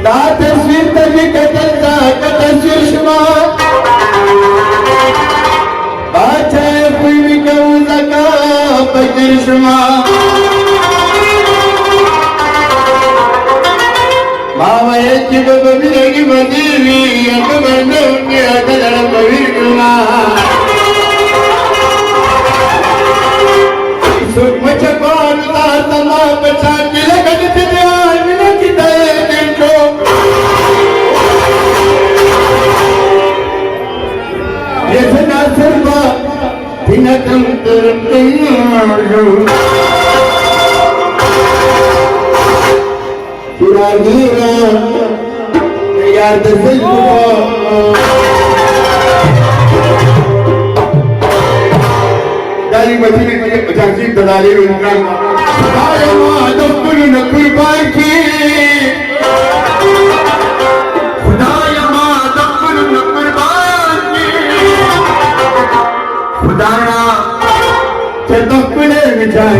دا تصویر تجی کتل دا تصویر شما باچه خوی بکو زکا بکر شما ماما یکی ببینگی بدیوی یک بندونگی اکدر بویر شما سوک مچکان دا تمام بچان کی لگت تجیان منا کی دائے دل کو یہ سنا سربا تینکم ترم تنگارو پورا گیرا یار دزل کو داری مدینه کې تجارت دلالي ونکړه خدای ما د خپل قربان کی خدای ما د خپل قربان کی خدایا چې د خپل وچای